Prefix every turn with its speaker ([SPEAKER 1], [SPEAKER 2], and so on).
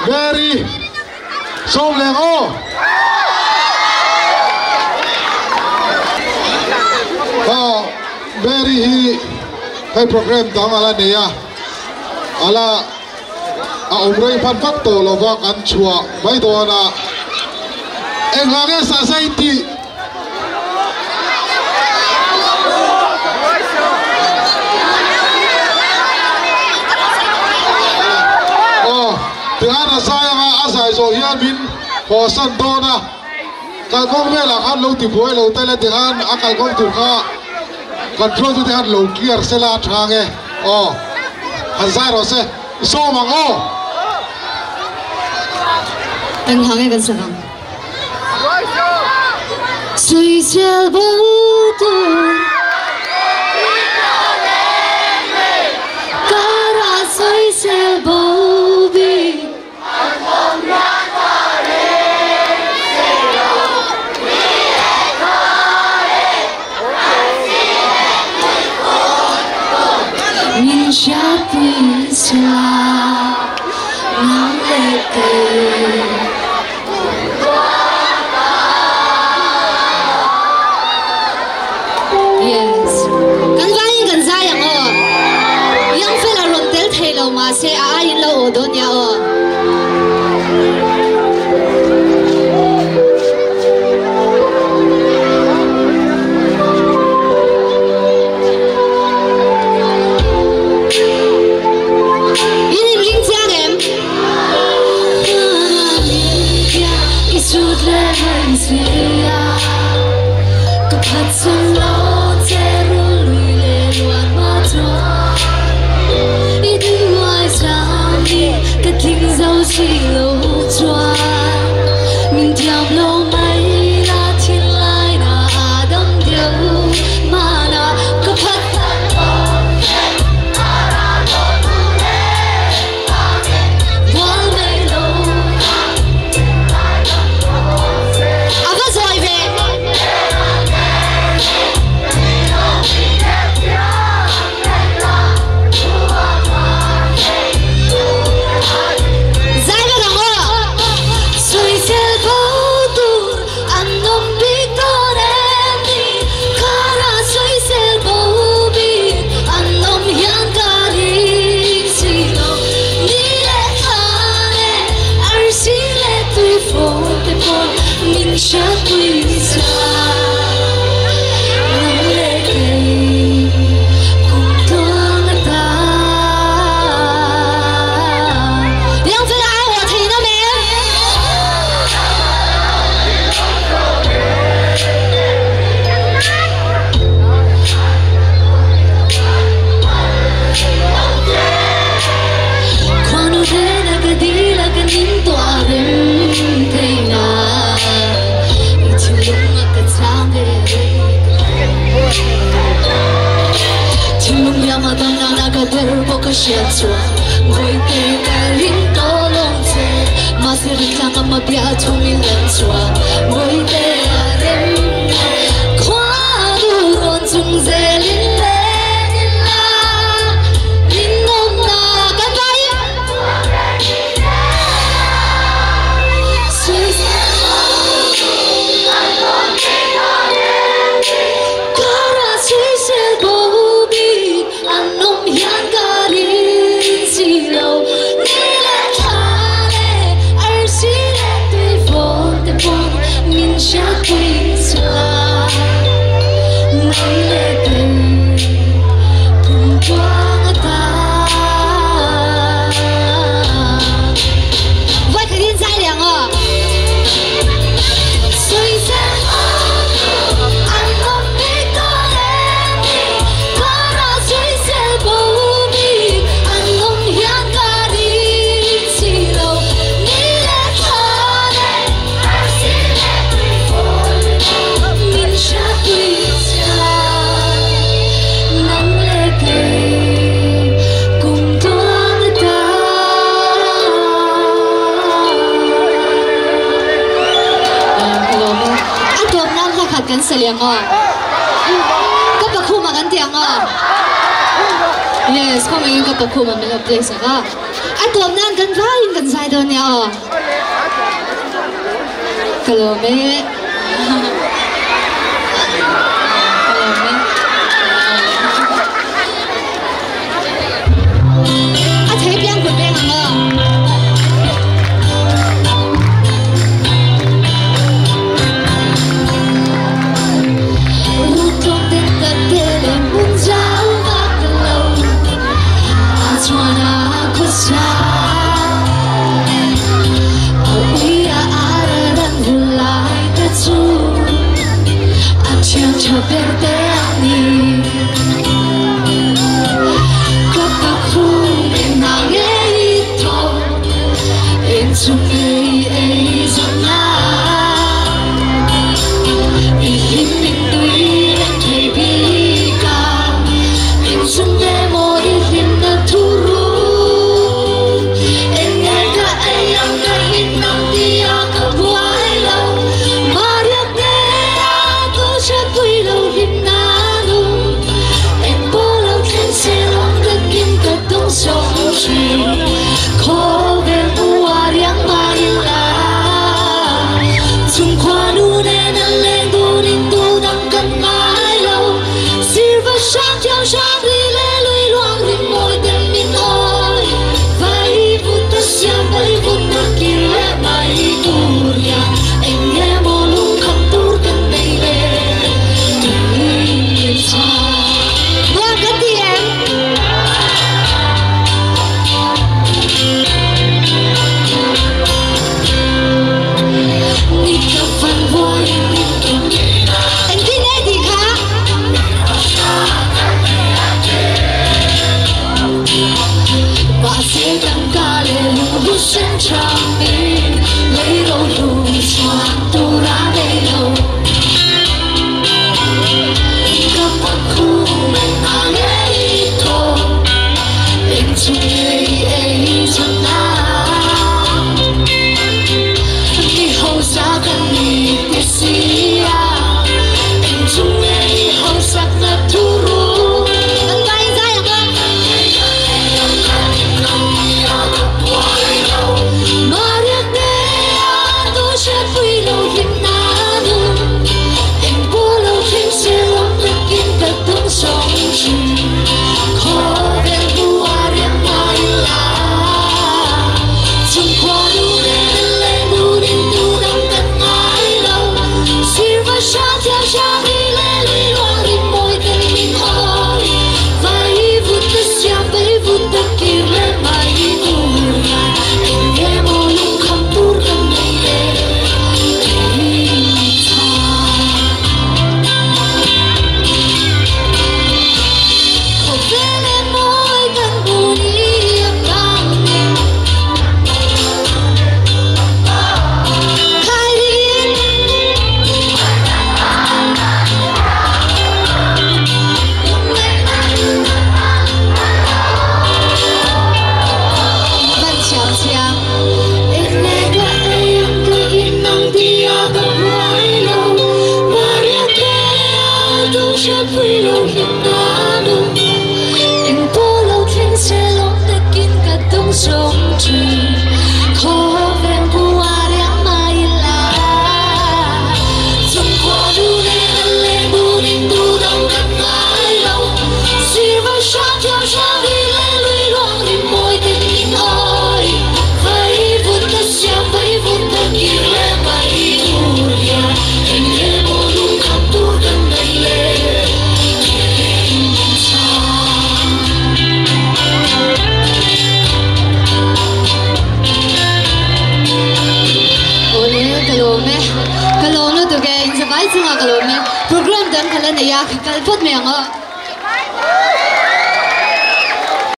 [SPEAKER 1] Very song leng o very hi hay program tang ala neya ala umrei phan phak to lova kan chua mai do na englange society Tiada saya asal so hian min hosan dona kan kong mela kan lo ti boy lo tele dengan akal kong tu kha control tu dengan lo clear sela thange hazar ose so mango
[SPEAKER 2] anh hange kan sakang suy sel bo tu kara suy sel bo Yes, kan vai kan sayang yang fela rotel thelo ma se ain lo odon ya Yes, kung ngayon ka pa kumamin ng place ka. At huwag na, ganvain, gansay đâu nhỉ? Cái lỗ mẹ. Program dan kalian ya, kalian put me ang